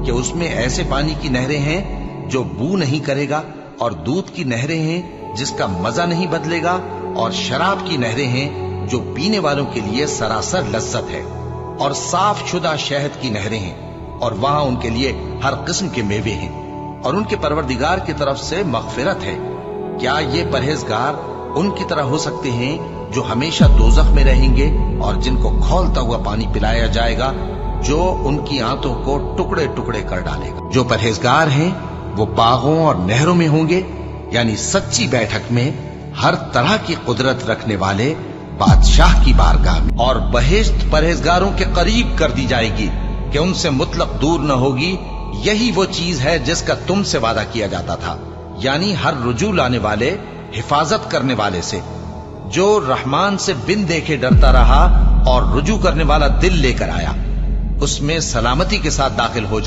کہ اس میں ایسے پانی کی نہریں ہیں جو بو نہیں کرے گا، اور دودھ کی نہریں ہیں جس کا مزہ نہیں بدلے گا، اور شراب کی نہریں ہیں جو پینے والوں کے لیے سراسر لذت ہے، اور صاف شدہ شہد کی نہریں ہیں، اور وہاں ان کے لیے ہر قسم کے میوے ہیں، اور ان کے پروردگار کی طرف سے مغفرت ہے۔ کیا یہ پرہیزگار ان کی طرح ہو سکتے ہیں جو ہمیشہ دوزخ میں رہیں گے اور جن کو کھولتا ہوا پانی پلایا جائے گا جو ان کی آنتوں کو ٹکڑے ٹکڑے کر ڈالے گا؟ جو پرہیزگار ہیں وہ باغوں اور نہروں میں ہوں گے، یعنی سچی بیٹھک میں، ہر طرح کی قدرت رکھنے والے بادشاہ کی بارگاہ میں، اور بہشت پرہیزگاروں کے قریب کر دی جائے گی کہ ان سے مطلق دور نہ ہوگی۔ یہی وہ چیز ہے جس کا تم سے وعدہ کیا جاتا تھا، یعنی ہر رجوع لانے والے، حفاظت کرنے والے سے، جو رحمان سے بن دیکھے ڈرتا رہا اور رجوع کرنے والا دل لے کر آیا، اس میں سلامتی کے ساتھ داخل ہو جائے۔